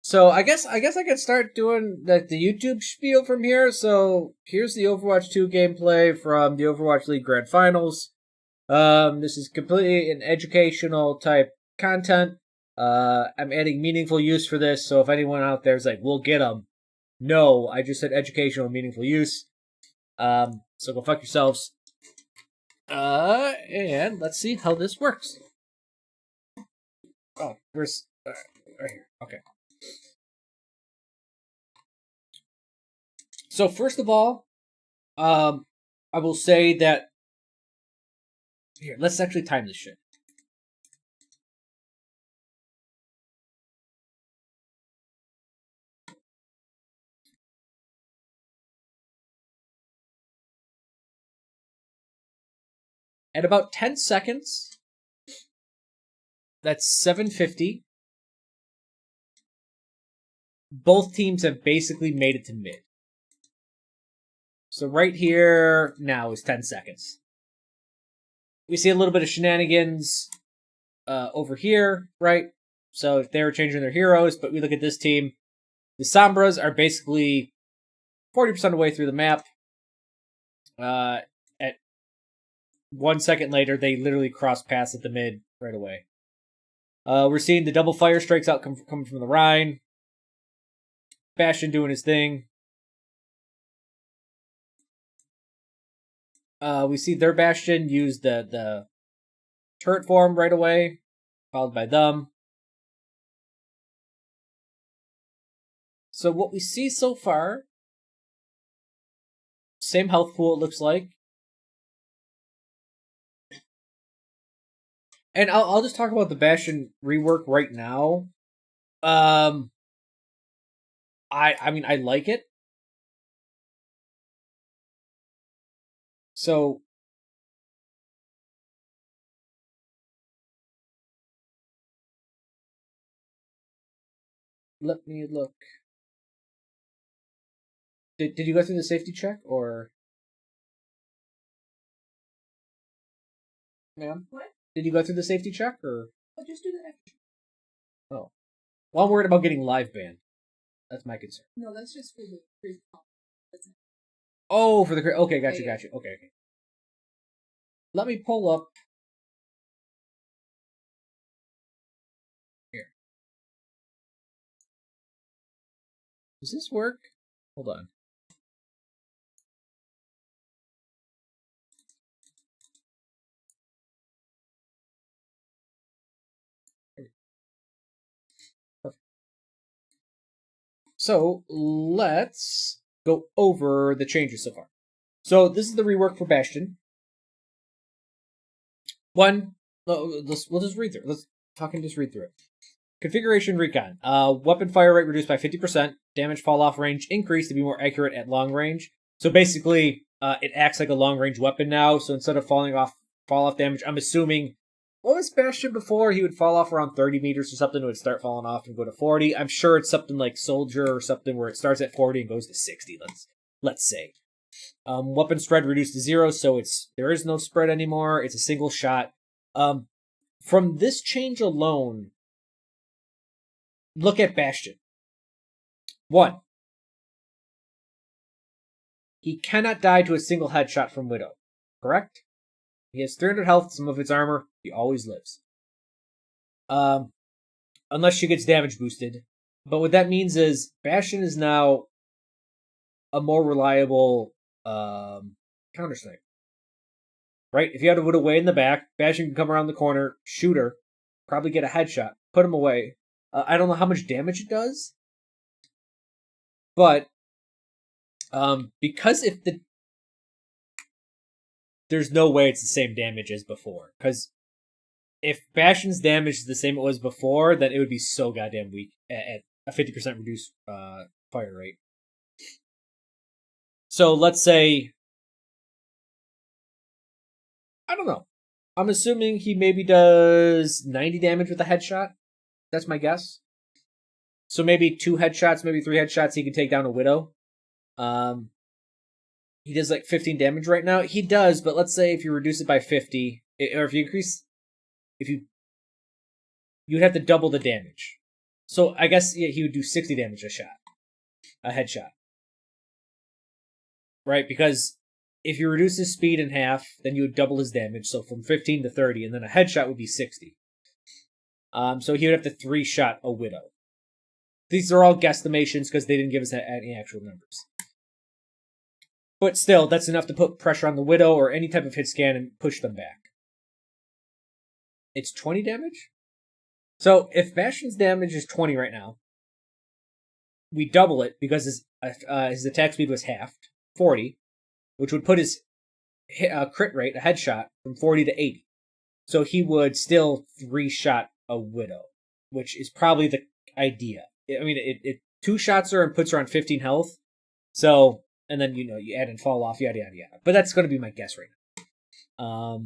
So I guess I could start doing the YouTube spiel from here. So here's the Overwatch 2 gameplay from the Overwatch League Grand Finals. This is completely an educational type content. I'm adding meaningful use for this, so if anyone out there is like, we'll get them. No, I just said educational meaningful use. So go fuck yourselves. And let's see how this works. Oh, where's... right here. Okay. So first of all, I will say that... Here, let's actually time this shit. At about 10 seconds, that's 750. Both teams have basically made it to mid. So right here now is 10 seconds. We see a little bit of shenanigans over here, right? So if they were changing their heroes, but we look at this team, the Sombras are basically 40% of the way through the map. At 1 second later, they literally cross paths at the mid right away. We're seeing the double fire strikes out coming from the Rhine. Bastion doing his thing. We see their Bastion use the turret form right away, followed by them. So what we see so far, same health pool it looks like. And I'll just talk about the Bastion rework right now. I mean, I like it. So let me look. Did you go through the safety check, or... Ma'am? What? Did you go through the safety check, or... I'll just do that. Oh. Well, I'm worried about getting live banned. That's my concern. No, that's just for the free call. That's it. Oh, for the... Okay, gotcha. Yeah. Okay. Let me pull up... Here. Does this work? Hold on. So, let's go over the changes so far. So, this is the rework for Bastion. We'll just read through it. Let's fucking just read through it. Configuration recon. Weapon fire rate reduced by 50%. Damage fall off range increased to be more accurate at long range. So basically, it acts like a long range weapon now. So instead of fall off damage, I'm assuming... What was Bastion before? He would fall off around 30 meters or something. It would start falling off and go to 40. I'm sure it's something like Soldier or something where it starts at 40 and goes to 60. Let's say. Weapon spread reduced to 0, so there is no spread anymore. It's a single shot. From this change alone, look at Bastion. 1. He cannot die to a single headshot from Widow. Correct? He has 300 health, some of its armor. He always lives. Unless she gets damage boosted. But what that means is Bastion is now a more reliable counter snipe. Right? If you had a Widow way in the back, Bastion can come around the corner, shoot her, probably get a headshot, put him away. I don't know how much damage it does. But because there's no way it's the same damage as before. Because if Bastion's damage is the same it was before, then it would be so goddamn weak at a 50% reduced fire rate. So let's say... I don't know. I'm assuming he maybe does 90 damage with a headshot. That's my guess. So maybe 2 headshots, maybe 3 headshots, he can take down a Widow. He does like 15 damage right now. He does, but let's say if you reduce it by 50, or if you increase... You'd have to double the damage. So I guess he would do 60 damage a headshot. Right? Because if you reduce his speed in half, then you would double his damage, so from 15 to 30, and then a headshot would be 60. So he would have to 3-shot a Widow. These are all guesstimations because they didn't give us any actual numbers. But still, that's enough to put pressure on the Widow or any type of hit scan and push them back. It's 20 damage? So if Bastion's damage is 20 right now, we double it because his attack speed was halved, 40, which would put his crit rate, a headshot, from 40 to 80. So he would still 3-shot a Widow, which is probably the idea. I mean, it 2 shots her and puts her on 15 health. So, and then, you add in fall off, yada, yada, yada. But that's going to be my guess right now.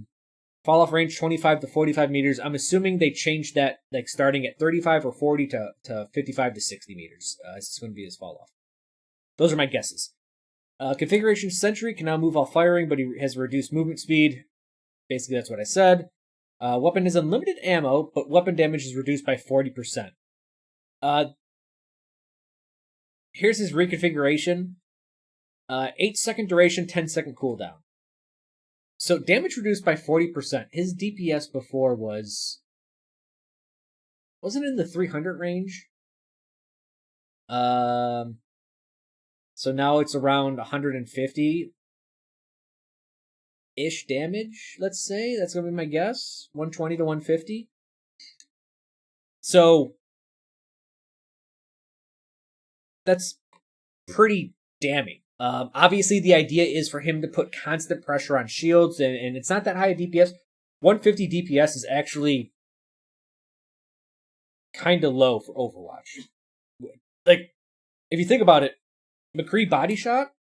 Fall off range, 25 to 45 meters. I'm assuming they changed that, like, starting at 35 or 40 to 55 to 60 meters. This is going to be his fall off. Those are my guesses. Configuration Sentry can now move while firing, but he has reduced movement speed. Basically, that's what I said. Weapon has unlimited ammo, but weapon damage is reduced by 40%. Here's his reconfiguration. 8-second duration, 10-second cooldown. So damage reduced by 40%. His DPS before wasn't in the 300 range. So now it's around 150-ish damage, let's say. That's going to be my guess. 120 to 150. So that's pretty damning. Obviously, the idea is for him to put constant pressure on shields, and it's not that high a DPS. 150 DPS is actually kind of low for Overwatch. Like, if you think about it, McCree body shot,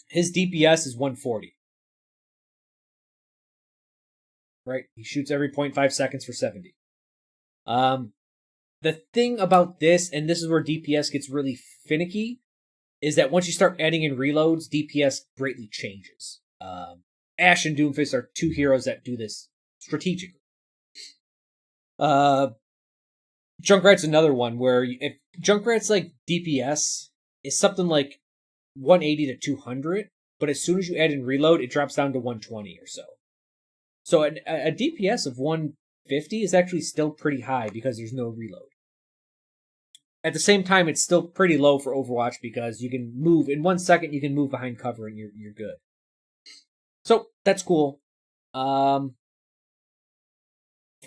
his DPS is 140. Right? He shoots every 0.5 seconds for 70. The thing about this, and this is where DPS gets really finicky, is that once you start adding in reloads, DPS greatly changes. Ashe and Doomfist are 2 heroes that do this strategically. Junkrat's another one where if Junkrat's like DPS is something like 180 to 200, but as soon as you add in reload, it drops down to 120 or so. So a DPS of 150 is actually still pretty high because there's no reload. At the same time, it's still pretty low for Overwatch because you can move in 1 second. You can move behind cover and you're good. So that's cool. For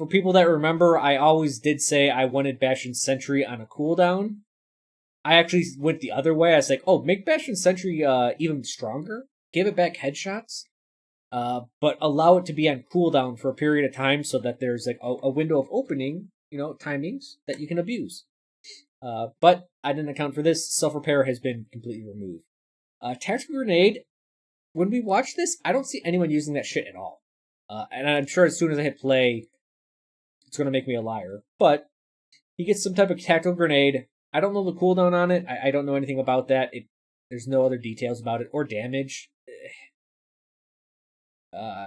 people that remember, I always did say I wanted Bastion Sentry on a cooldown. I actually went the other way. I was like, oh, make Bastion Sentry even stronger. Give it back headshots. But allow it to be on cooldown for a period of time so that there's like a window of opening, timings that you can abuse. But I didn't account for this. Self-repair has been completely removed. Tactical grenade, when we watch this, I don't see anyone using that shit at all. And I'm sure as soon as I hit play, it's going to make me a liar. But he gets some type of tactical grenade. I don't know the cooldown on it. I don't know anything about that. There's no other details about it or damage.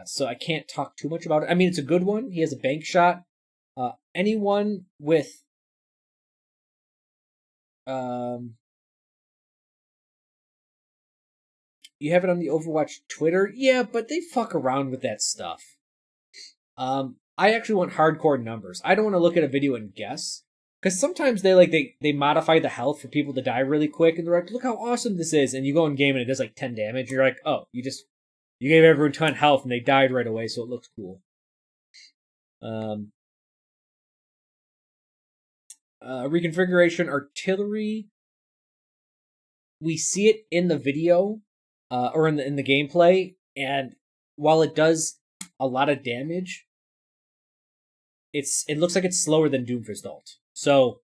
So I can't talk too much about it. I mean, it's a good one. He has a bank shot. Anyone with you have it on the Overwatch Twitter? Yeah, but they fuck around with that stuff. I actually want hardcore numbers. I don't want to look at a video and guess. Because sometimes they modify the health for people to die really quick, and they're like, look how awesome this is, and you go in game and it does like 10 damage, and you're like, oh, you gave everyone 10 health and they died right away, so it looks cool. Reconfiguration artillery. We see it in the video, or in the gameplay, and while it does a lot of damage, it looks like it's slower than Doomfist ult. So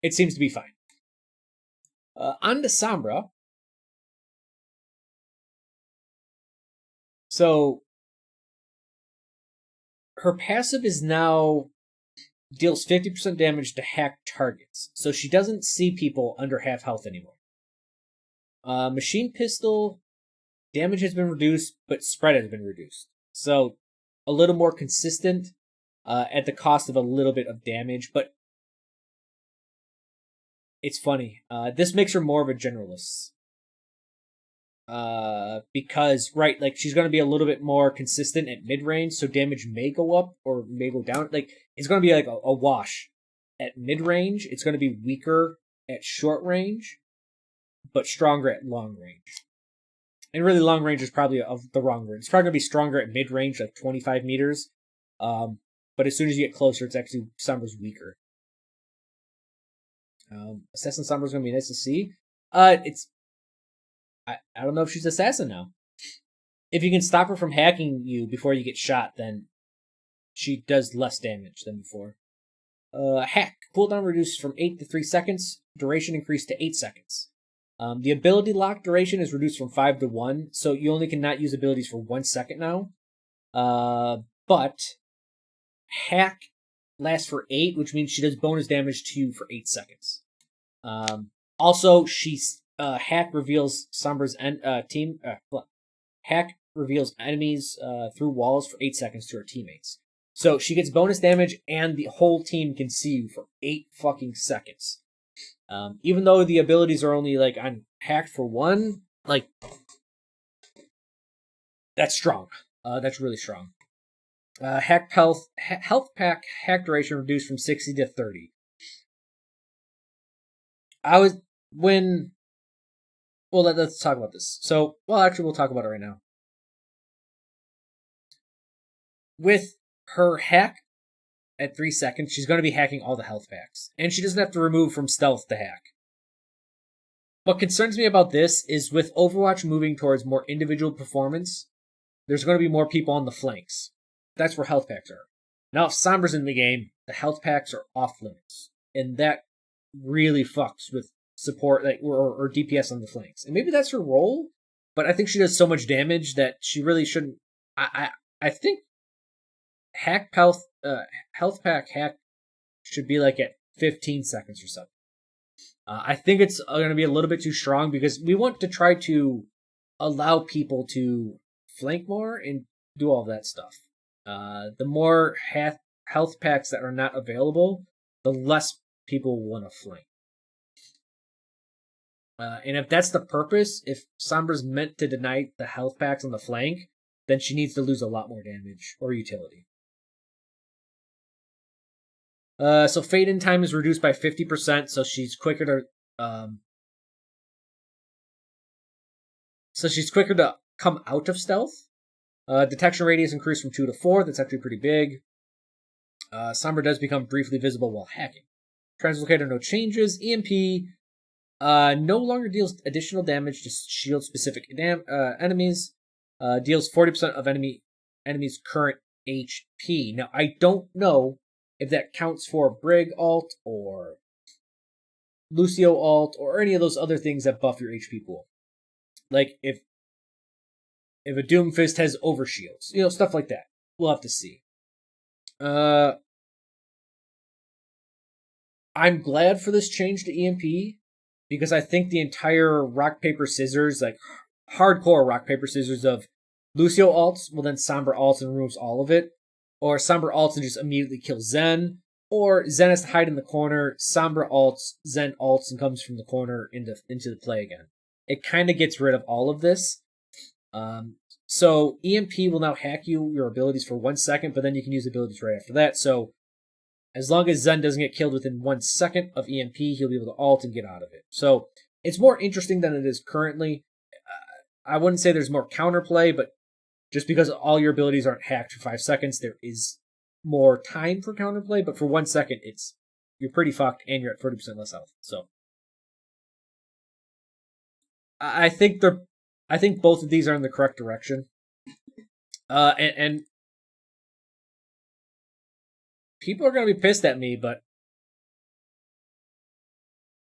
it seems to be fine. On to Sombra. So her passive is now deals 50% damage to hacked targets. So she doesn't see people under half health anymore. Machine pistol, damage has been reduced, but spread has been reduced. So a little more consistent at the cost of a little bit of damage. But it's funny. This makes her more of a generalist. Because right, like she's gonna be a little bit more consistent at mid range, so damage may go up or may go down. Like it's gonna be like a wash at mid range. It's gonna be weaker at short range, but stronger at long range. And really, long range is probably of the wrong word. It's probably gonna be stronger at mid range, like 25 meters. But as soon as you get closer, it's actually Sombra's weaker. Assassin Sombra's gonna be nice to see. I don't know if she's assassin now. If you can stop her from hacking you before you get shot, then she does less damage than before. Hack. Cooldown reduced from 8 to 3 seconds. Duration increased to 8 seconds. The ability lock duration is reduced from 5 to 1, so you only cannot use abilities for 1 second now. But hack lasts for 8, which means she does bonus damage to you for 8 seconds. Also, she's hack reveals Sombra's team. Hack reveals enemies through walls for 8 seconds to her teammates. So she gets bonus damage, and the whole team can see you for 8 fucking seconds. Even though the abilities are only like on hacked for 1, like that's strong. That's really strong. Hack health pack hack duration reduced from 60 to 30. Let's talk about this. So, actually, we'll talk about it right now. With her hack at 3 seconds, she's going to be hacking all the health packs. And she doesn't have to remove from stealth to hack. What concerns me about this is with Overwatch moving towards more individual performance, there's going to be more people on the flanks. That's where health packs are. Now, if Sombra's in the game, the health packs are off limits. And that really fucks with support or DPS on the flanks. And maybe that's her role, but I think she does so much damage that she really shouldn't. I think hack health pack hack should be like at 15 seconds or something. I think it's going to be a little bit too strong because we want to try to allow people to flank more and do all that stuff. The more health packs that are not available, the less people will want to flank. And if that's the purpose, if Sombra's meant to deny the health packs on the flank, then she needs to lose a lot more damage or utility. So fade in time is reduced by 50%, so she's quicker to come out of stealth. Detection radius increased from 2 to 4. That's actually pretty big. Sombra does become briefly visible while hacking. Translocator, no changes. EMP no longer deals additional damage to shield specific enemies. Deals 40% of enemy's current HP. Now, I don't know if that counts for Brig ult or Lucio ult or any of those other things that buff your HP pool. Like if a Doomfist has overshields, stuff like that. We'll have to see. I'm glad for this change to EMP because I think the entire rock paper scissors, like hardcore rock paper scissors of Lucio ults, well then Sombra ults and removes all of it, or Sombra ults and just immediately kills Zen, or Zen has to hide in the corner, Sombra ults, Zen ults and comes from the corner into the play again. It kind of gets rid of all of this. So EMP will now hack your abilities for 1 second, but then you can use abilities right after that. So as long as Zen doesn't get killed within 1 second of EMP, he'll be able to ult and get out of it. So it's more interesting than it is currently. I wouldn't say there's more counterplay, but just because all your abilities aren't hacked for 5 seconds, there is more time for counterplay. But for 1 second, you're pretty fucked, and you're at 30% less health. So I think both of these are in the correct direction. And people are going to be pissed at me, but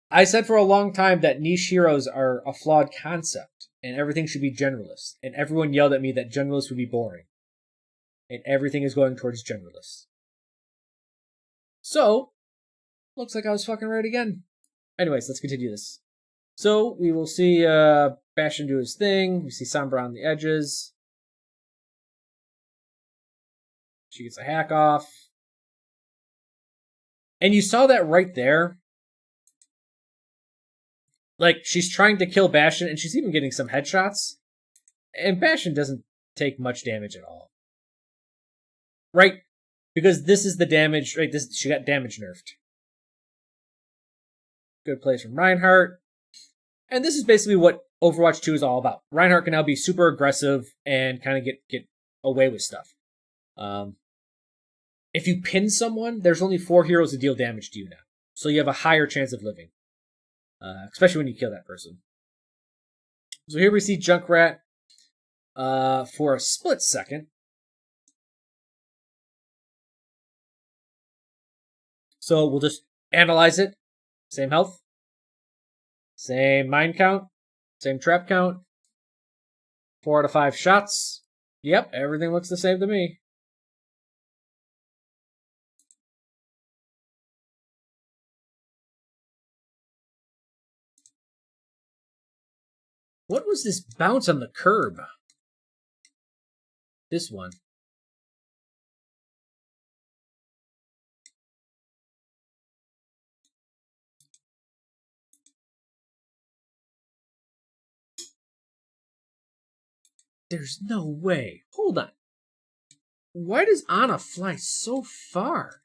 I said for a long time that niche heroes are a flawed concept, and everything should be generalist. And everyone yelled at me that generalists would be boring. And everything is going towards generalists. So, looks like I was fucking right again. Anyways, let's continue this. So, we will see Bastion do his thing. We see Sombra on the edges. She gets a hack off. And you saw that right there. Like, she's trying to kill Bastion, and she's even getting some headshots. And Bastion doesn't take much damage at all. Right? Because this is the damage, right? She got damage nerfed. Good plays from Reinhardt. And this is basically what Overwatch 2 is all about. Reinhardt can now be super aggressive and kind of get away with stuff. If you pin someone, there's only 4 heroes to deal damage to you now. So you have a higher chance of living. Especially when you kill that person. So here we see Junkrat for a split second. So we'll just analyze it. Same health. Same mine count. Same trap count. 4 out of 5 shots. Yep, everything looks the same to me. What was this bounce on the curb? This one. There's no way. Hold on. Why does Ana fly so far?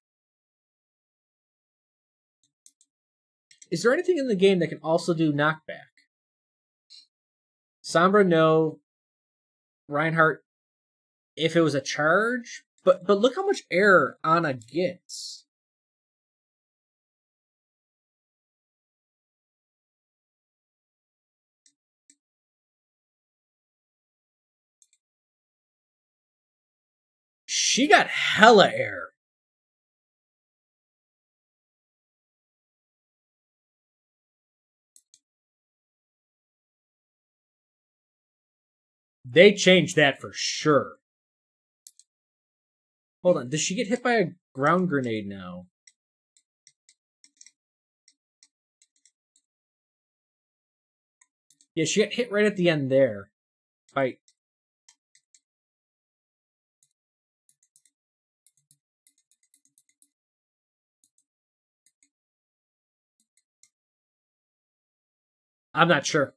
Is there anything in the game that can also do knockback? Sombra, no. Reinhardt, if it was a charge. But look how much air Ana gets. She got hella air. They changed that for sure. Hold on, does she get hit by a ground grenade now? Yeah, she got hit right at the end there. By... I'm not sure.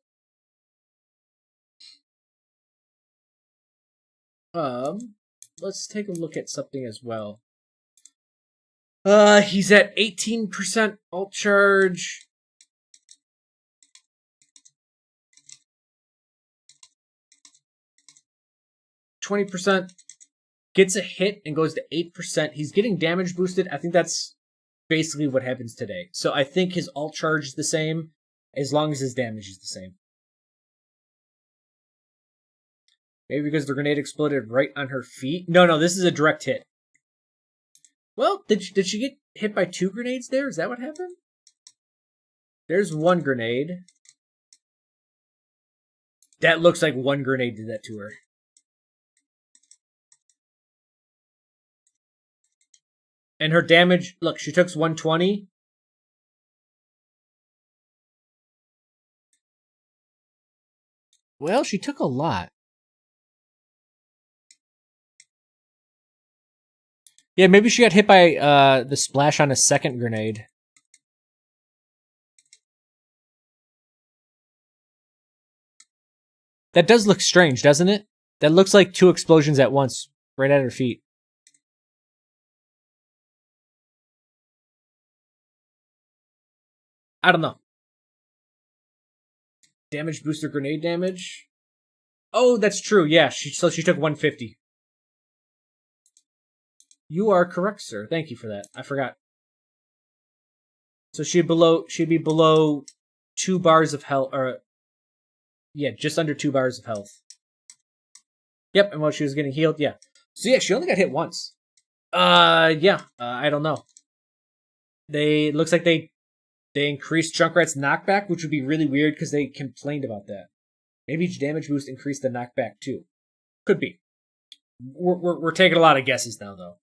Let's take a look at something as well. He's at 18% ult charge. %, gets a hit and goes to 8%. He's getting damage boosted. I think that's basically what happens today. So I think his ult charge is the same as long as his damage is the same. Maybe because the grenade exploded right on her feet? No, this is a direct hit. Well, did she get hit by 2 grenades there? Is that what happened? There's 1 grenade. That looks like 1 grenade did that to her. And her damage, look, she took 120. Well, she took a lot. Yeah, maybe she got hit by the splash on a second grenade. That does look strange, doesn't it? That looks like 2 explosions at once, right at her feet. I don't know. Damage booster grenade damage? Oh, that's true. Yeah, so she took 150. You are correct, sir. Thank you for that. I forgot. So she'd be below 2 bars of health, or yeah, just under 2 bars of health. Yep, and while she was getting healed, yeah. So yeah, she only got hit once. Yeah. I don't know. Looks like they increased Junkrat's knockback, which would be really weird because they complained about that. Maybe each damage boost increased the knockback too. Could be. We're taking a lot of guesses now, though.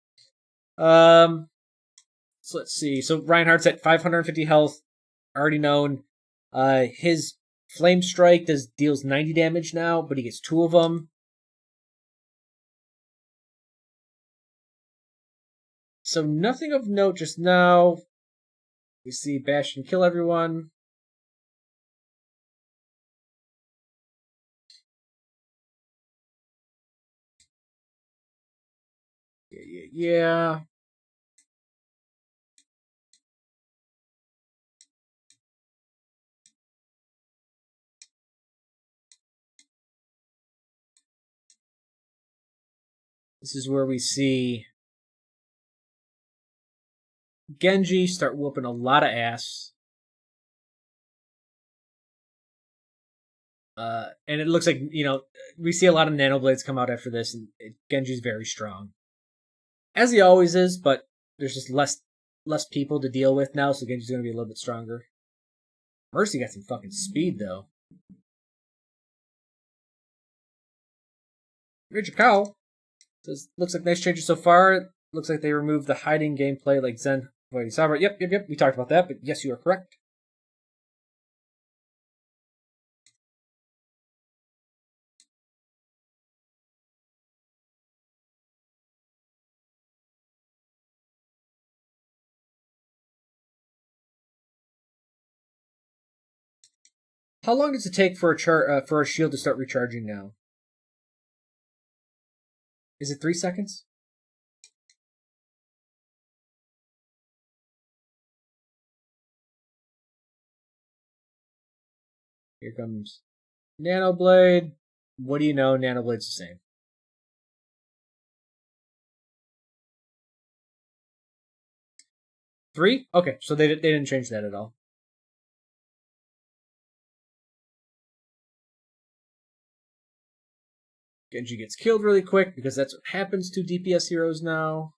So let's see. So Reinhardt's at 550 health, already known. His Flame Strike deals 90 damage now, but he gets 2 of them. So nothing of note just now. We see Bastion kill everyone. Yeah. This is where we see Genji start whooping a lot of ass. And it looks like, we see a lot of nanoblades come out after this, and Genji's very strong. As he always is, but there's just less people to deal with now, so Genji's going to be a little bit stronger. Mercy got some fucking speed, though. Richard Cow says, looks like nice changes so far. Looks like they removed the hiding gameplay like Zen. Sombra. Yep. We talked about that, but yes, you are correct. How long does it take for a shield to start recharging now? Is it 3 seconds? Here comes Nanoblade. What do you know? Nanoblade's the same. Three? Okay, so they didn't change that at all. Genji gets killed really quick because that's what happens to DPS heroes now.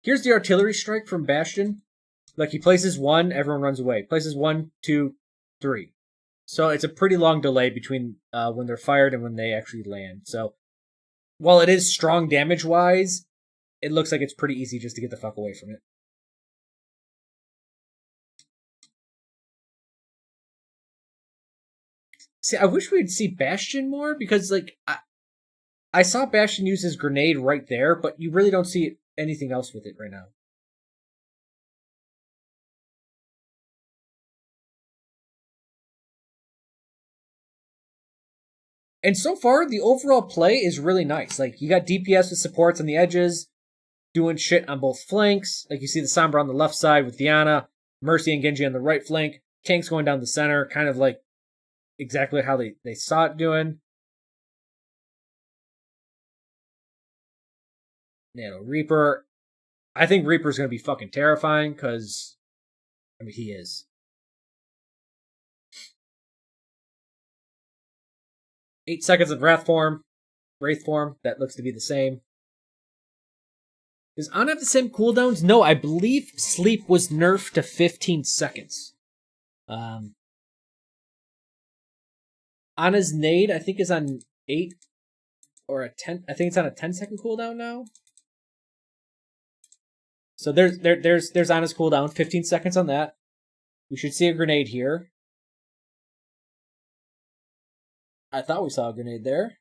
Here's the artillery strike from Bastion. Like, he places one, everyone runs away. Places 1, 2, 3. So it's a pretty long delay between when they're fired and when they actually land. So while it is strong damage-wise, it looks like it's pretty easy just to get the fuck away from it. See, I wish we'd see Bastion more, because, like, I saw Bastion use his grenade right there, but you really don't see anything else with it right now. And so far, the overall play is really nice. Like, you got DPS with supports on the edges, doing shit on both flanks. Like, you see the Sombra on the left side with Diana, Mercy and Genji on the right flank, tanks going down the center, kind of like exactly how they saw it doing. Reaper. I think Reaper's going to be fucking terrifying, because, I mean, he is. 8 seconds of Wraith form. That looks to be the same. Does Ana have the same cooldowns? No, I believe Sleep was nerfed to 15 seconds. Ana's nade, I think, is on 8 or a 10. I think it's on a 10-second cooldown now. So there's Ana's cooldown, 15 seconds on that. We should see a grenade here. I thought we saw a grenade there.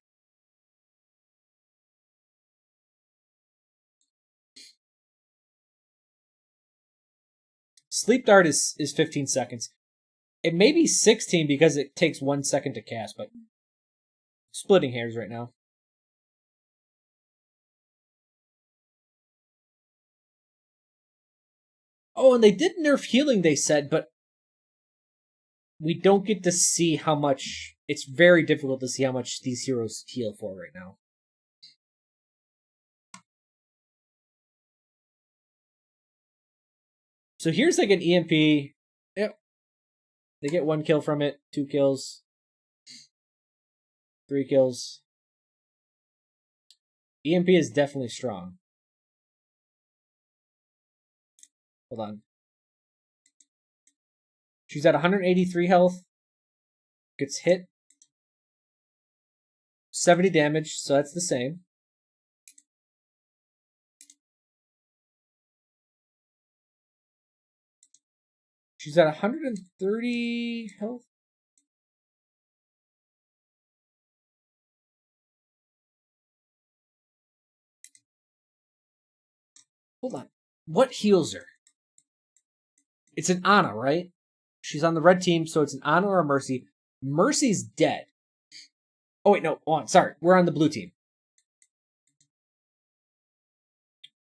Sleep dart is 15 seconds. It may be 16 because it takes 1 second to cast, but splitting hairs right now. Oh, and they did nerf healing, they said, but we don't get to see how much. It's very difficult to see how much these heroes heal for right now. So here's like an EMP. Yep. They get 1 kill from it, 2 kills, 3 kills. EMP is definitely strong. Hold on. She's at 183 health. Gets hit. 70 damage, so that's the same. She's at 130 health. Hold on. What heals her? It's an Ana, right? She's on the red team, so it's an Ana or a Mercy. Mercy's dead. Oh, wait, no. Oh, sorry. We're on the blue team.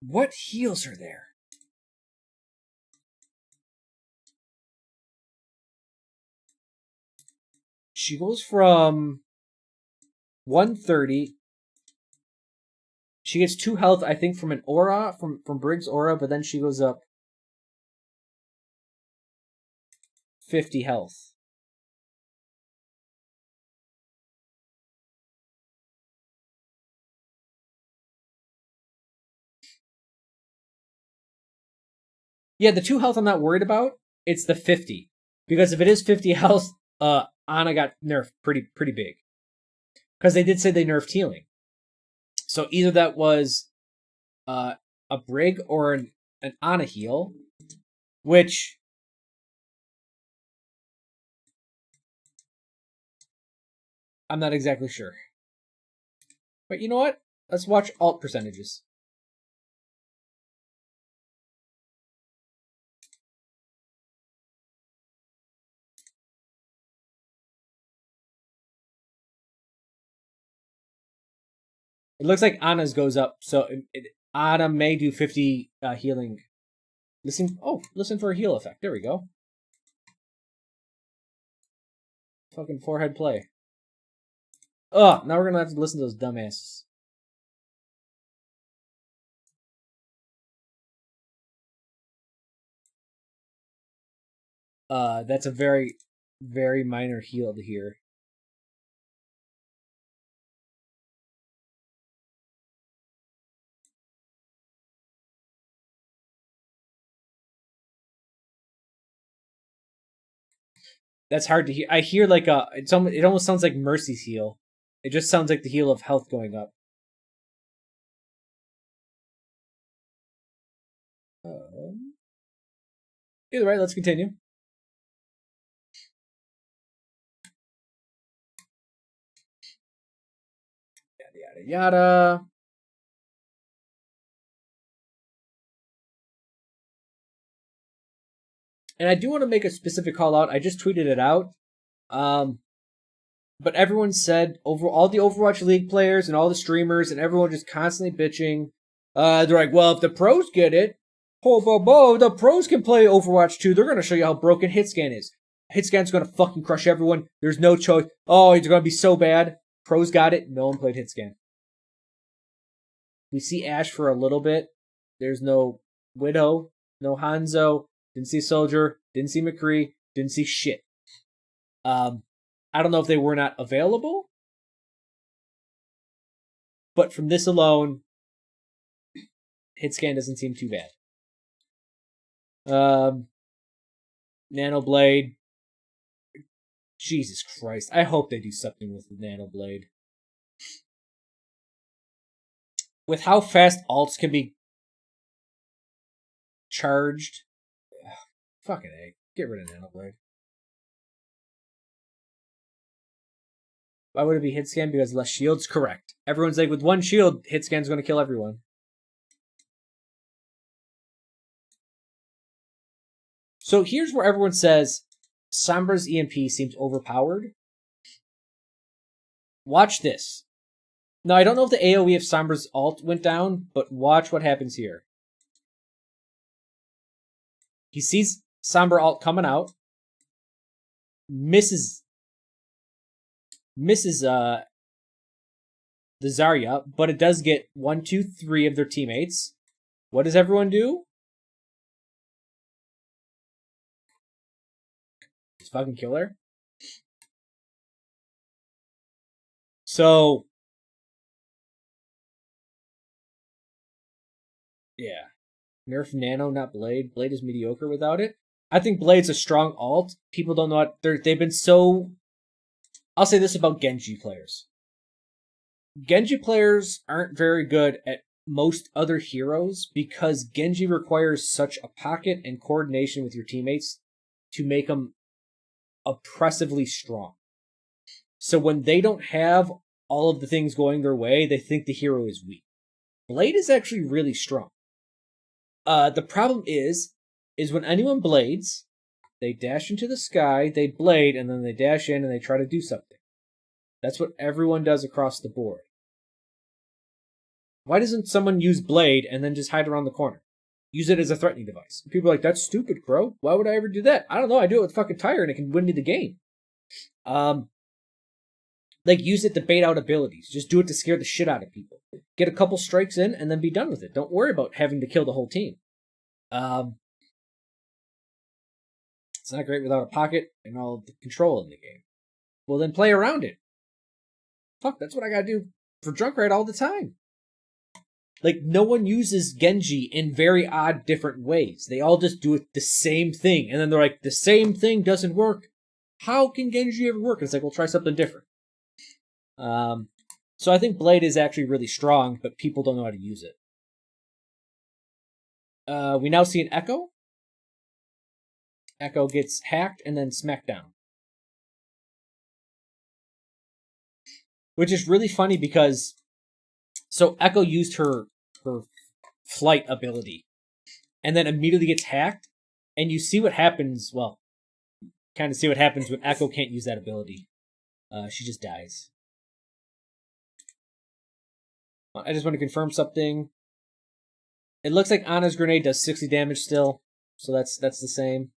What heals are there? She goes from 130. She gets 2 health, I think, from an aura, from Brig's aura, but then she goes up 50 health. Yeah, the 2 health I'm not worried about. It's the 50. Because if it is 50 health, Ana got nerfed pretty big. Because they did say they nerfed healing. So either that was a Brig or an Ana heal, which I'm not exactly sure. But you know what? Let's watch alt percentages. It looks like Ana's goes up, so Ana may do 50 healing. Listen for a heal effect. There we go. Fucking forehead play. Ugh, now we're gonna have to listen to those dumbasses. That's a very, very minor heal to hear. That's hard to hear. I hear like it almost sounds like Mercy's heal. It just sounds like the heal of health going up. Either way, let's continue. Yada yada yada. And I do want to make a specific call out. I just tweeted it out. But everyone said all the Overwatch League players and all the streamers and everyone just constantly bitching. They're like, well, if the pros get it, the pros can play Overwatch too. They're gonna show you how broken Hitscan is. Hitscan's gonna fucking crush everyone. There's no choice. Oh, it's gonna be so bad. Pros got it. No one played Hitscan. We see Ashe for a little bit. There's no Widow, no Hanzo. Didn't see Soldier. Didn't see McCree. Didn't see shit. I don't know if they were not available, but from this alone, Hitscan doesn't seem too bad. Nanoblade. Jesus Christ. I hope they do something with the Nanoblade. With how fast alts can be charged. Fucking A. Get rid of Nanoblade. Why would it be Hitscan? Because less shields? Correct. Everyone's like, with one shield, Hitscan's going to kill everyone. So here's where everyone says Sombra's EMP seems overpowered. Watch this. Now, I don't know if the AoE of Sombra's ult went down, but watch what happens here. He sees Sombra ult coming out. Misses the Zarya, but it does get 1, 2, 3 of their teammates. What does everyone do? Just fucking kill her. So, yeah. Nerf Nano, not Blade. Blade is mediocre without it. I think Blade's a strong alt. People don't know what they've been so. I'll say this about Genji players. Genji players aren't very good at most other heroes because Genji requires such a pocket and coordination with your teammates to make them oppressively strong. So when they don't have all of the things going their way, they think the hero is weak. Blade is actually really strong. The problem is when anyone blades, they dash into the sky, they blade, and then they dash in and they try to do something. That's what everyone does across the board. Why doesn't someone use Blade and then just hide around the corner? Use it as a threatening device. People are like, that's stupid, Chro. Why would I ever do that? I don't know. I do it with fucking Tire and it can win me the game. Like, use it to bait out abilities. Just do it to scare the shit out of people. Get a couple strikes in and then be done with it. Don't worry about having to kill the whole team. It's not great without a pocket and all the control in the game. Well, then play around it. Fuck, that's what I gotta do for Junkrat all the time. Like, no one uses Genji in very odd, different ways. They all just do it the same thing. And then they're like, the same thing doesn't work. How can Genji ever work? And it's like, we'll try something different. So I think Blade is actually really strong, but people don't know how to use it. We now see an Echo. Echo gets hacked and then smacked down. Which is really funny because... So Echo used her flight ability. And then immediately gets hacked. And you see what happens... Well, kind of see what happens when Echo can't use that ability. She just dies. I just want to confirm something. It looks like Ana's grenade does 60 damage still. So that's the same.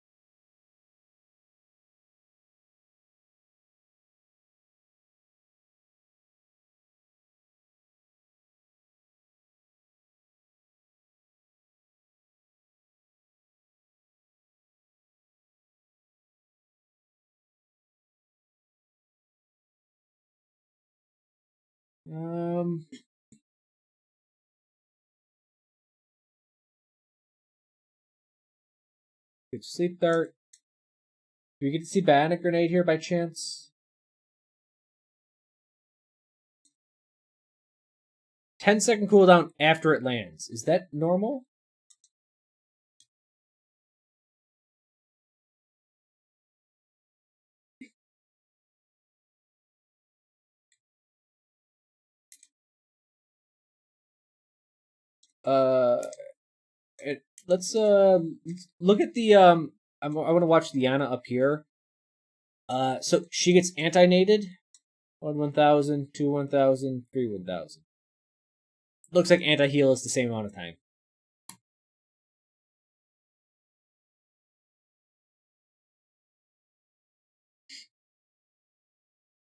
Good sleep dart. Do we get to see Bionic Grenade here by chance? 10-second cooldown after it lands. Is that normal? Let's look at the I want to watch the Ana up here. So she gets anti-nated. 1,000, 2 1,000, 3 1,000. Looks like anti-heal is the same amount of time.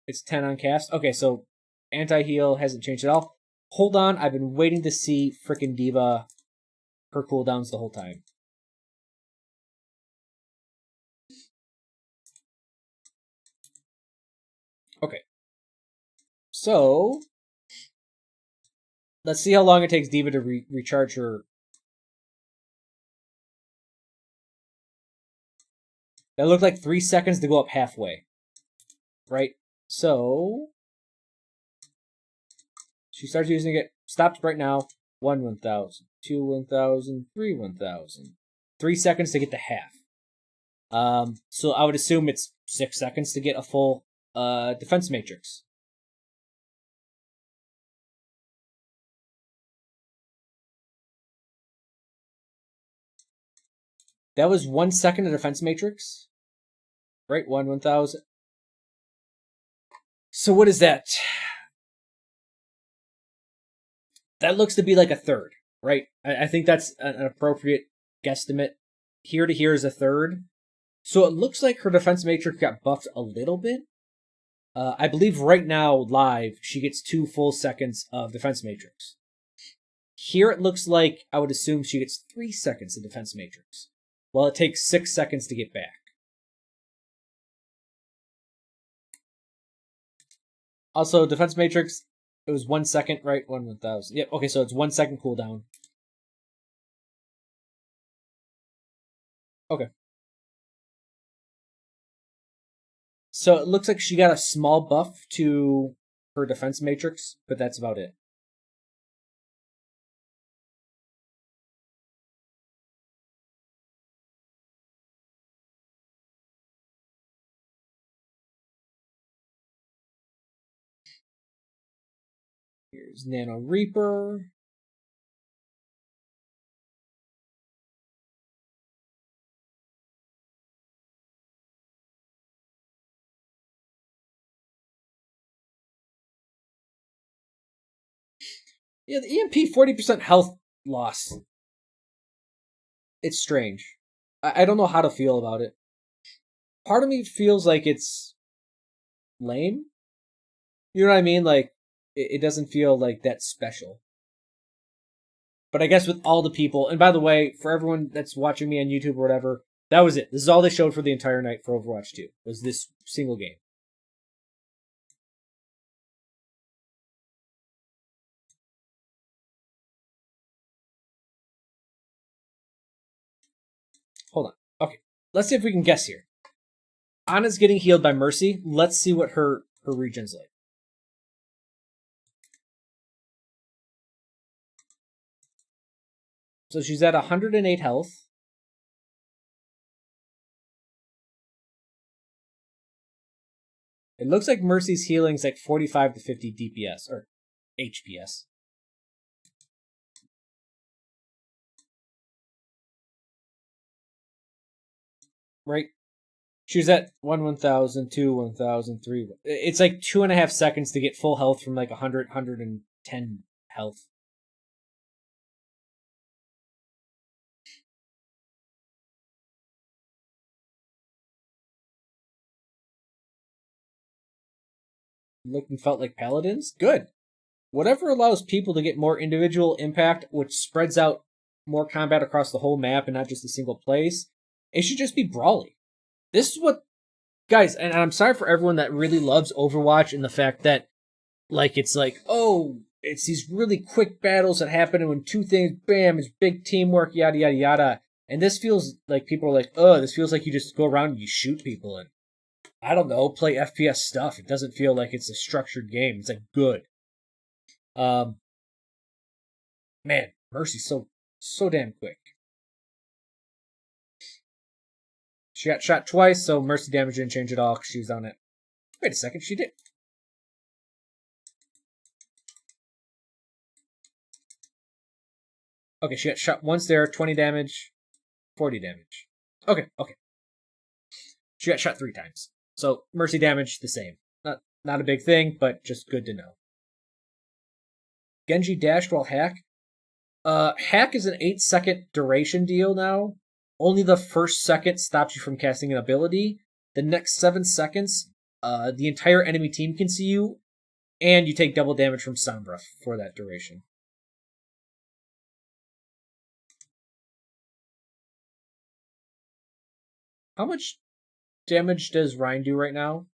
It's 10 on cast. Okay, so anti-heal hasn't changed at all. Hold on, I've been waiting to see frickin' D.Va, her cooldowns the whole time. Okay. So, let's see how long it takes D.Va to recharge her. That looked like 3 seconds to go up halfway. Right? So, she starts using it. Stops right now. 1 1,000, 2 1,000, 3 1,000. 3 seconds to get to half. So I would assume it's 6 seconds to get a full defense matrix. That was 1 second of defense matrix. Right? 1 1,000. So what is that? That looks to be like a third, right? I think that's an appropriate guesstimate. Here to here is a third. So it looks like her defense matrix got buffed a little bit. I believe right now, live, she gets 2 full seconds of defense matrix. Here it looks like, I would assume she gets 3 seconds of defense matrix. Well, it takes 6 seconds to get back. Also, defense matrix, it was 1 second, right? 1 1,000. Yep, okay, so it's 1 second cooldown. Okay. So it looks like she got a small buff to her defense matrix, but that's about it. Here's Nano Reaper. Yeah, the EMP 40% health loss. It's strange. I don't know how to feel about it. Part of me feels like it's lame. You know what I mean? Like, it doesn't feel like that special. But I guess with all the people, and by the way, for everyone that's watching me on YouTube or whatever, that was it. This is all they showed for the entire night for Overwatch 2, was this single game. Hold on. Okay, let's see if we can guess here. Ana's getting healed by Mercy. Let's see what her regen's like. So she's at 108 health. It looks like Mercy's healing is like 45 to 50 DPS, or HPS. Right? She was at 1,000, 2, 1,000, 3. It's like 2.5 seconds to get full health from like 100, 110 health. Looked and felt like paladins? Good. Whatever allows people to get more individual impact, which spreads out more combat across the whole map and not just a single place, it should just be brawling. This is what, guys, and I'm sorry for everyone that really loves Overwatch and the fact that, like, it's like, oh, it's these really quick battles that happen and when two things, bam, it's big teamwork, yada, yada, yada. And this feels like people are like, oh, this feels like you just go around and you shoot people and, I don't know, play FPS stuff. It doesn't feel like it's a structured game. It's like good. Man, Mercy's so damn quick. She got shot twice, so Mercy damage didn't change at all because she was on it. Wait a second, she did. Okay, she got shot once there, 20 damage, 40 damage. Okay. She got shot 3 times. So Mercy damage the same. Not a big thing, but just good to know. Genji dashed while hack. Hack is an 8-second duration deal now. Only the first second stops you from casting an ability. The next 7 seconds, the entire enemy team can see you, and you take double damage from Sombra for that duration. How much damage does Rein do right now?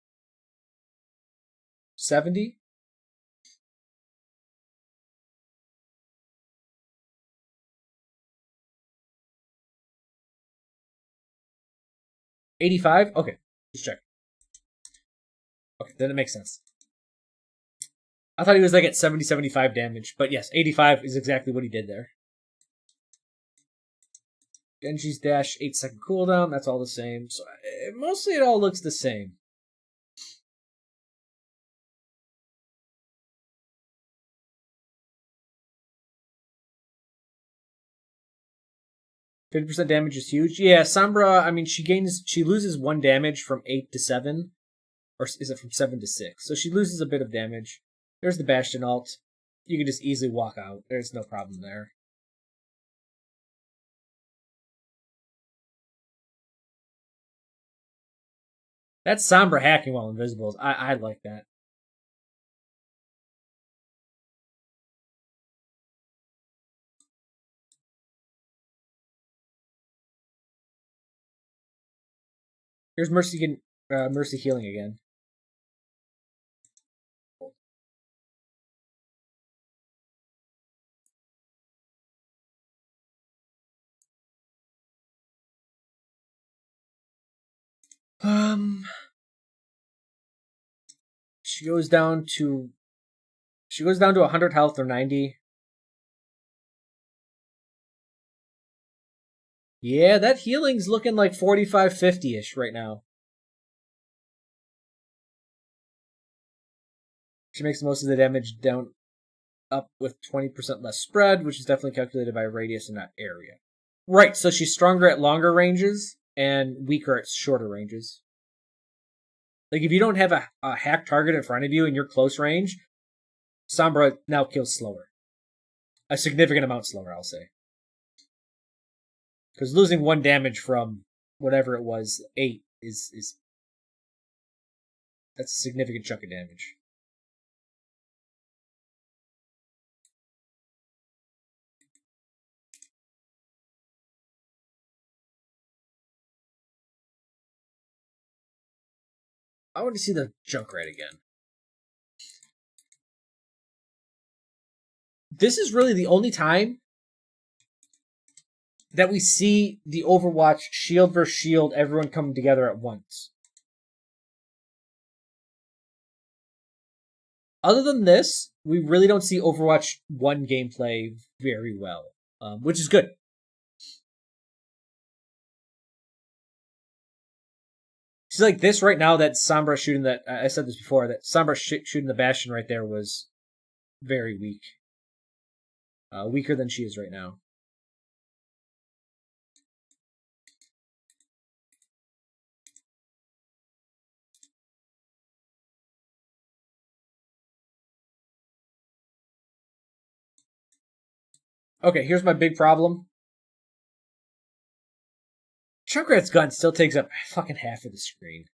70? $85? Okay, just check. Okay, then it makes sense. I thought he was like at 70, 75 damage, but yes, 85 is exactly what he did there. Genji's dash, 8-second cooldown, that's all the same. So mostly it all looks the same. %50 damage is huge. Yeah, Sombra, I mean, she loses 1 damage from 8 to 7. Or is it from 7 to 6? So she loses a bit of damage. There's the Bastion ult. You can just easily walk out. There's no problem there. That's Sombra hacking while invisible. I like that. Here's Mercy getting Mercy healing again. She goes down to 100 health or 90. Yeah, that healing's looking like 45, 50-ish right now. She makes most of the damage down up with 20% less spread, which is definitely calculated by radius and not area. Right, so she's stronger at longer ranges and weaker at shorter ranges. Like, if you don't have a hack target in front of you and you're close range, Sombra now kills slower. A significant amount slower, I'll say. Because losing 1 damage from whatever it was, 8, is that's a significant chunk of damage. I want to see the Junkrat again. This is really the only time that we see the Overwatch shield versus shield, everyone coming together at once. Other than this, we really don't see Overwatch 1 gameplay very well, which is good. See, like this right now, that Sombra shooting that, I said this before, that Sombra shooting the Bastion right there was very weak. Weaker than she is right now. Okay, here's my big problem. Junkrat's gun still takes up fucking half of the screen.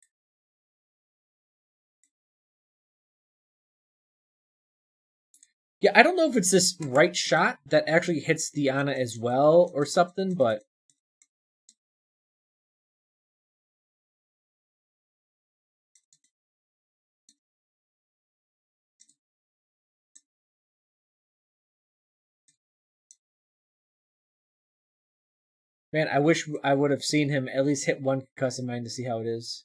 Yeah, I don't know if it's this right shot that actually hits Diana as well or something, but... Man, I wish I would have seen him at least hit 1 concussive mine to see how it is.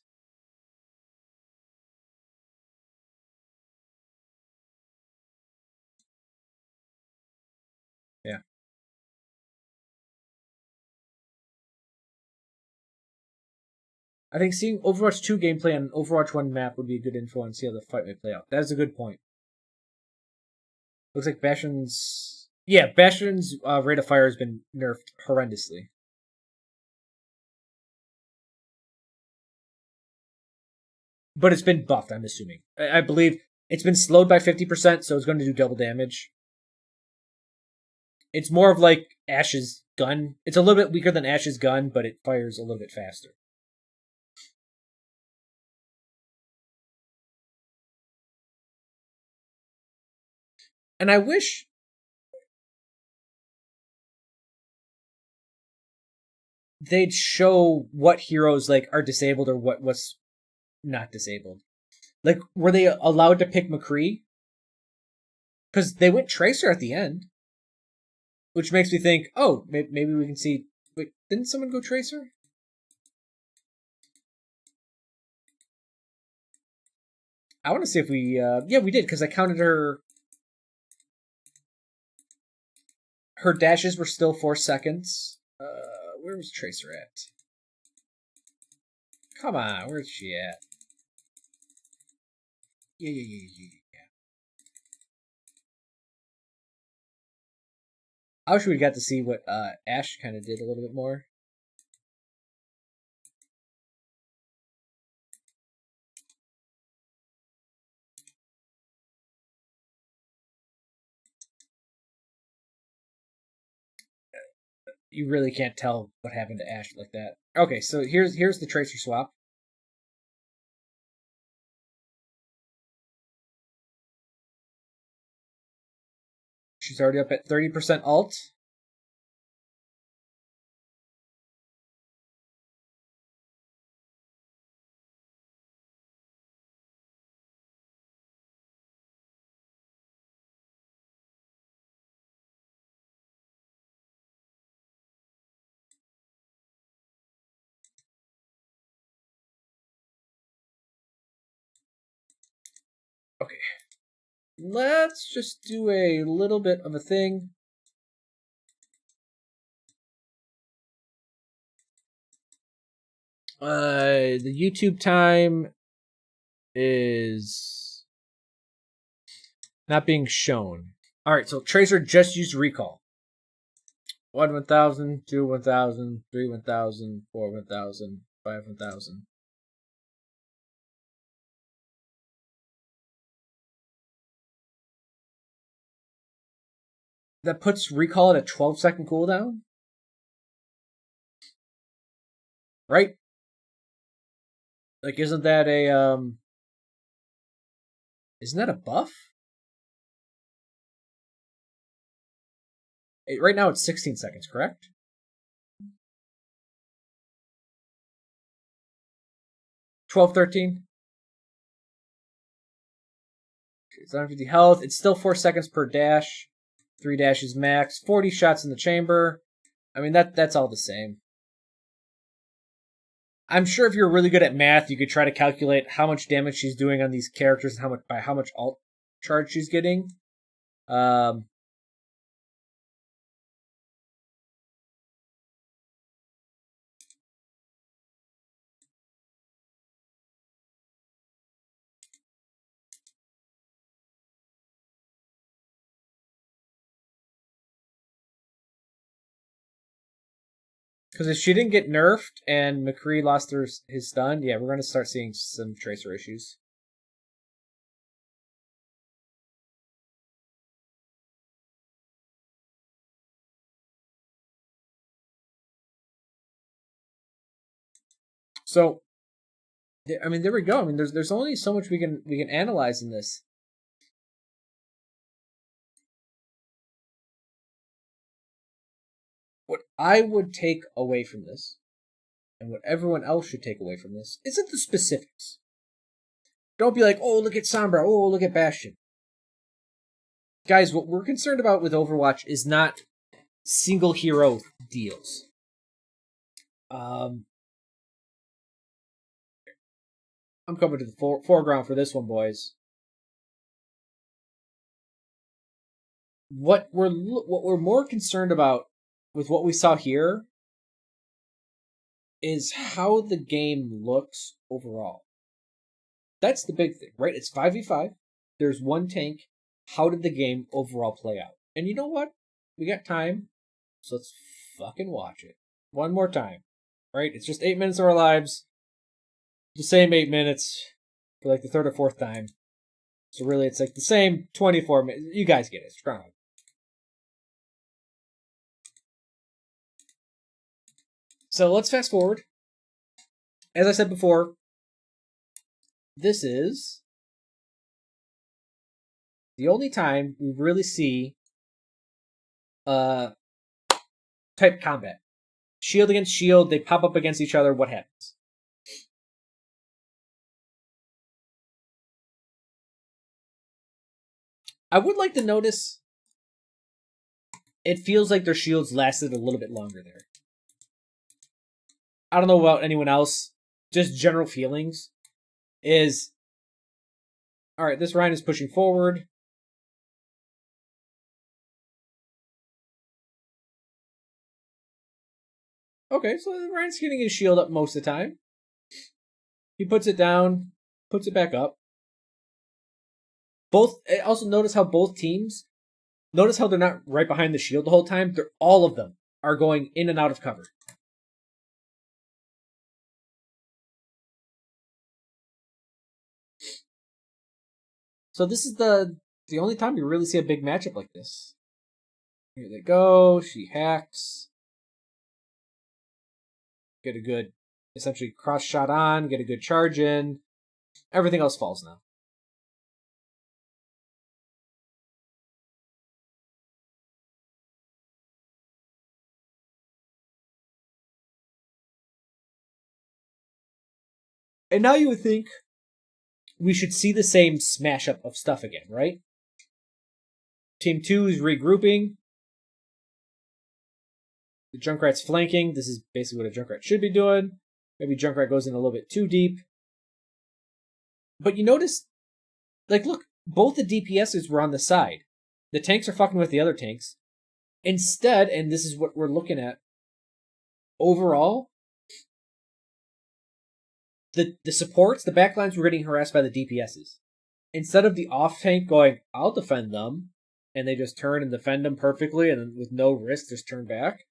Yeah. I think seeing Overwatch 2 gameplay on an Overwatch 1 map would be a good info and see how the fight might play out. That is a good point. Looks like Bastion's... Yeah, Bastion's rate of fire has been nerfed horrendously. But it's been buffed, I'm assuming. I believe it's been slowed by 50%, so it's going to do double damage. It's more of like Ashe's gun. It's a little bit weaker than Ashe's gun, but it fires a little bit faster. And I wish they'd show what heroes like are disabled or what's not disabled. Like, were they allowed to pick McCree? Because they went Tracer at the end. Which makes me think, oh, maybe we can see... Wait, didn't someone go Tracer? I want to see if we... yeah, we did, because I counted her... Her dashes were still 4 seconds. Where was Tracer at? Come on, where's she at? Yeah. I wish we got to see what Ashe kind of did a little bit more. You really can't tell what happened to Ashe like that. Okay, so here's the Tracer swap. She's already up at 30% ult. Okay. Let's just do a little bit of a thing. The YouTube time is not being shown. Alright, so Tracer just used recall. 1 1000, 2 1000, 3 1000, 4 1000, 5 1000. that puts recall at a 12-second cooldown? Right? Like, isn't that a buff? Right now it's 16 seconds, correct? 12, 13. 750 health. It's still 4 seconds per dash. 3 dashes max. 40 shots in the chamber. I mean, that's all the same. I'm sure if you're really good at math, you could try to calculate how much damage she's doing on these characters and how much alt charge she's getting. Because if she didn't get nerfed and McCree lost his stun, yeah, we're going to start seeing some Tracer issues. So, I mean, there we go. I mean, there's only so much we can analyze in this. What I would take away from this, and what everyone else should take away from this, isn't the specifics. Don't be like, oh, look at Sombra, oh, look at Bastion. Guys, what we're concerned about with Overwatch is not single hero deals. I'm coming to the foreground for this one, boys. What we're more concerned about with what we saw here is how the game looks overall. That's the big thing, right? It's 5v5. There's one tank. How did the game overall play out? And you know what? We got time, so let's fucking watch it. One more time, right? It's just 8 minutes of our lives. The same 8 minutes for like the third or fourth time. So really, it's like the same 24 minutes. You guys get it. Strong. So let's fast forward. As I said before, this is the only time we really see type combat. Shield against shield, they pop up against each other, what happens? I would like to notice it feels like their shields lasted a little bit longer there. I don't know about anyone else, just general feelings is, all right, this Ryan is pushing forward. Okay, so Ryan's getting his shield up most of the time. He puts it down, puts it back up. Also notice how both teams, notice how they're not right behind the shield the whole time. All of them are going in and out of cover. So this is the only time you really see a big matchup like this. Here they go. She hacks. Get a good, essentially, cross shot on. Get a good charge in. Everything else falls now. And now you would think we should see the same smash up of stuff again, right? Team 2 is regrouping. The Junkrat's flanking. This is basically what a Junkrat should be doing. Maybe Junkrat goes in a little bit too deep. But you notice, like, look, both the DPSs were on the side. The tanks are fucking with the other tanks. Instead, and this is what we're looking at, overall, the supports, the backlines were getting harassed by the DPSs. Instead of the off tank going, I'll defend them, and they just turn and defend them perfectly, and then with no risk, just turn back,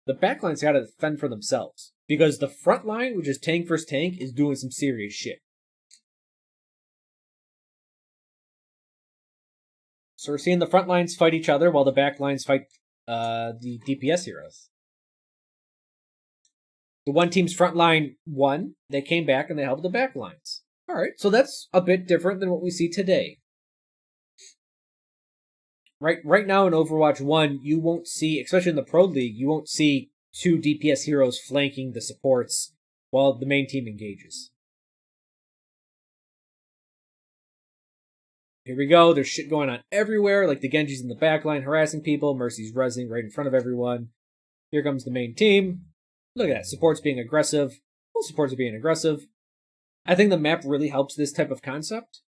the backlines got to defend for themselves. Because the front line, which is tank versus tank, is doing some serious shit. So we're seeing the front lines fight each other while the back lines fight the DPS heroes. The one team's front line won. They came back and they helped the back lines. All right, so that's a bit different than what we see today. Right now in Overwatch 1, you won't see, especially in the Pro League, you won't see two DPS heroes flanking the supports while the main team engages. Here we go. There's shit going on everywhere, like the Genji's in the backline harassing people, Mercy's rezzing right in front of everyone. Here comes the main team. Look at that. Support's being aggressive. All supports are being aggressive. I think the map really helps this type of concept.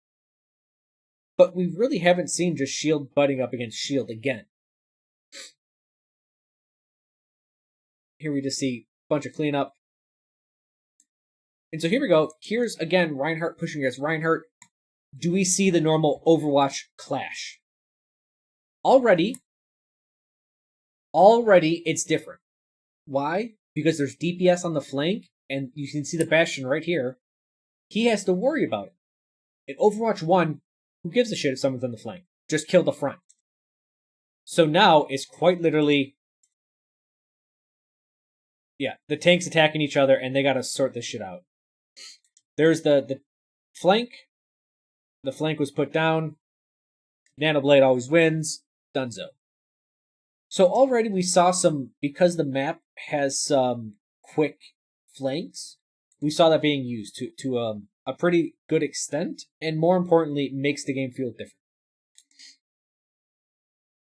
But we really haven't seen just shield butting up against shield again. Here we just see a bunch of cleanup. And so here we go. Here's, again, Reinhardt pushing against Reinhardt. Do we see the normal Overwatch clash? Already, it's different. Why? Because there's DPS on the flank, and you can see the Bastion right here. He has to worry about it. In Overwatch 1, who gives a shit if someone's on the flank? Just kill the front. So now, it's quite literally... Yeah, the tanks attacking each other, and they gotta sort this shit out. There's the flank. The flank was put down. Nanoblade always wins. Dunzo. So already we saw some, because the map has some quick flanks, we saw that being used to a pretty good extent, and more importantly, makes the game feel different.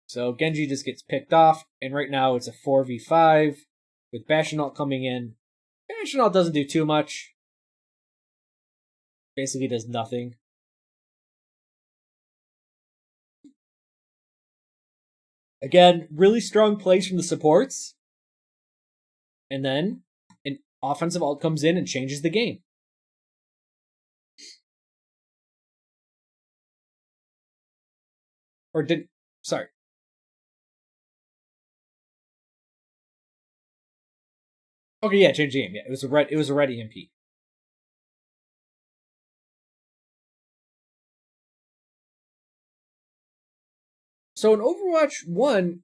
So Genji just gets picked off, and right now it's a 4v5 with Bastion ult coming in. Bastion ult doesn't do too much. Basically does nothing. Again, really strong plays from the supports. And then an offensive ult comes in and changes the game. Sorry. Okay, yeah, change the game. Yeah, it was a red EMP. So in Overwatch 1,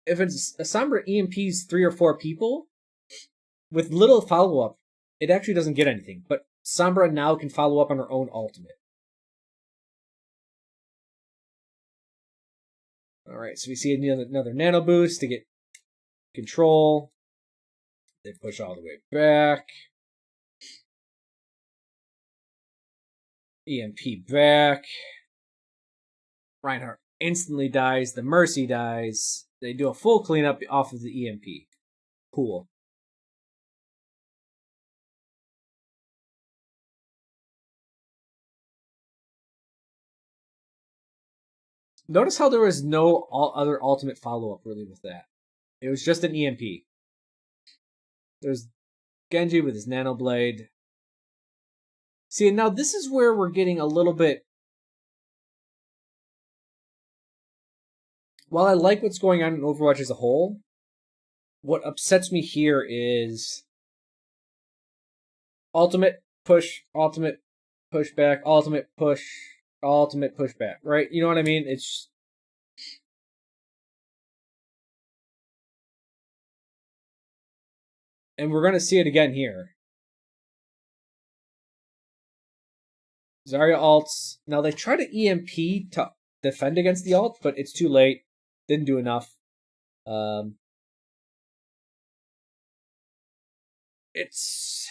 if it's a Sombra EMP's 3 or 4 people, with little follow-up, it actually doesn't get anything. But Sombra now can follow up on her own ultimate. Alright, so we see another nano boost to get control. They push all the way back. EMP back. Reinhardt instantly dies. The Mercy dies. They do a full cleanup off of the EMP. Cool. Notice how there was no other ultimate follow-up really with that. It was just an EMP. There's Genji with his nanoblade. See, now this is where we're getting a little bit... While I like what's going on in Overwatch as a whole, what upsets me here is ultimate push back, ultimate push back, right? You know what I mean? It's... And we're going to see it again here. Zarya ults. Now they try to EMP to defend against the ult, but it's too late. Didn't do enough. It's...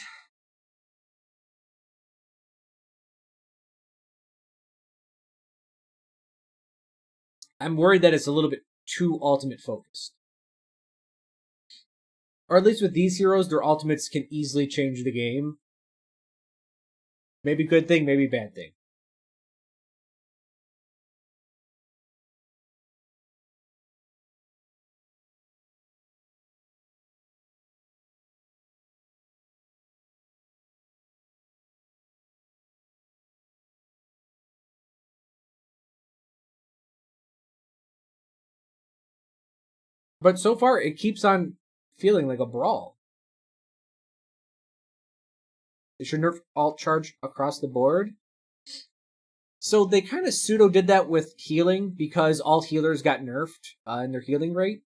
I'm worried that it's a little bit too ultimate focused. Or at least with these heroes, their ultimates can easily change the game. Maybe good thing, maybe bad thing. But so far, it keeps on feeling like a brawl. They should nerf alt charge across the board. So they kind of pseudo did that with healing because all healers got nerfed in their healing rate,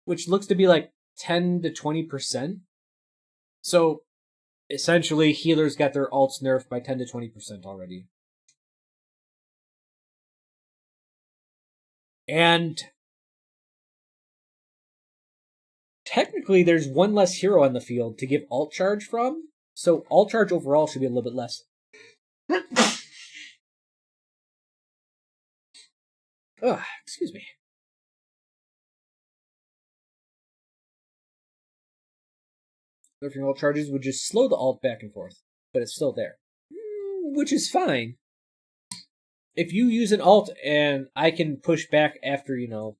which looks to be like 10 to 20%. So essentially, healers got their ults nerfed by 10 to 20% already. And technically, there's one less hero on the field to give alt charge from, so alt charge overall should be a little bit less. Ugh, excuse me. Nerfing alt charges would just slow the alt back and forth, but it's still there. Which is fine. If you use an alt and I can push back after, I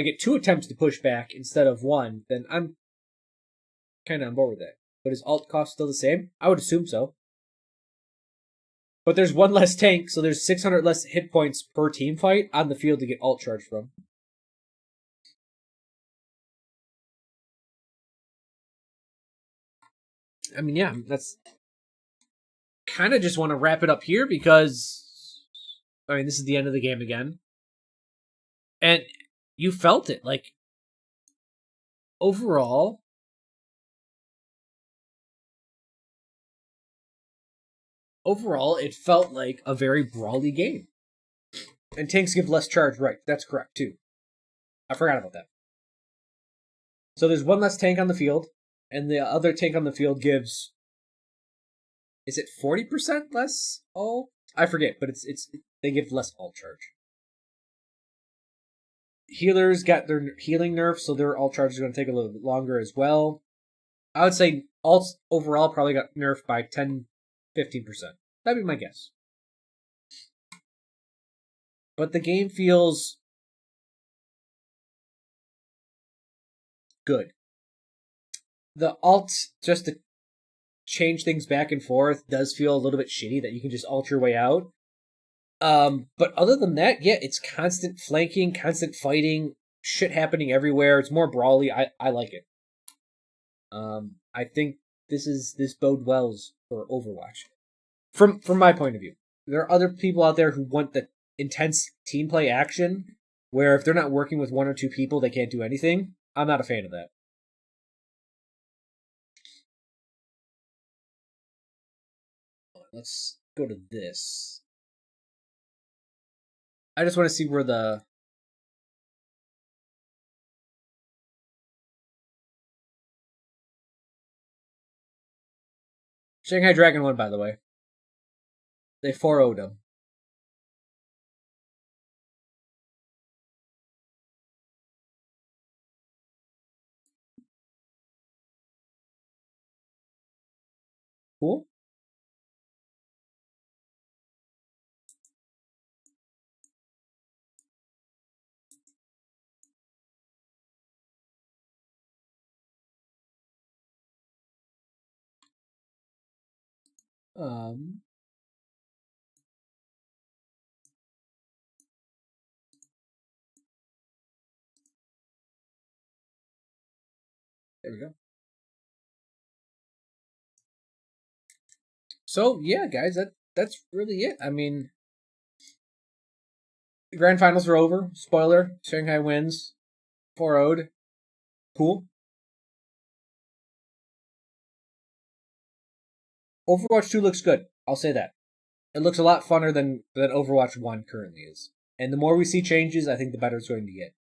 get 2 attempts to push back instead of 1, then I'm kind of on board with that. But is alt cost still the same? I would assume so. But there's 1 less tank, so there's 600 less hit points per team fight on the field to get alt charge from. I mean, yeah, that's kind of just want to wrap it up here because, this is the end of the game again. And you felt it, like, overall, it felt like a very brawly game. And tanks give less charge, right? That's correct, too. I forgot about that. So there's 1 less tank on the field, and the other tank on the field gives... Is it 40% less ult? I forget, but they give less ult charge. Healers got their healing nerfed, so their ult charge is going to take a little bit longer as well. I would say ults overall probably got nerfed by 10-15%. That'd be my guess. But the game feels good. The alt, just to change things back and forth, does feel a little bit shitty that you can just ult your way out. But other than that, yeah, it's constant flanking, constant fighting, shit happening everywhere. It's more brawly. I like it. I think this bode wells for Overwatch. From my point of view. There are other people out there who want the intense team play action, where if they're not working with 1 or 2 people, they can't do anything. I'm not a fan of that. Let's go to this. I just want to see where the... Shanghai Dragon won, by the way. They 4-0'd him. Cool. There we go. So yeah, guys, that's really it. I mean, the grand finals are over. Spoiler: Shanghai wins, 4-0'd. Cool. Overwatch 2 looks good. I'll say that. It looks a lot funner than Overwatch 1 currently is. And the more we see changes, I think the better it's going to get.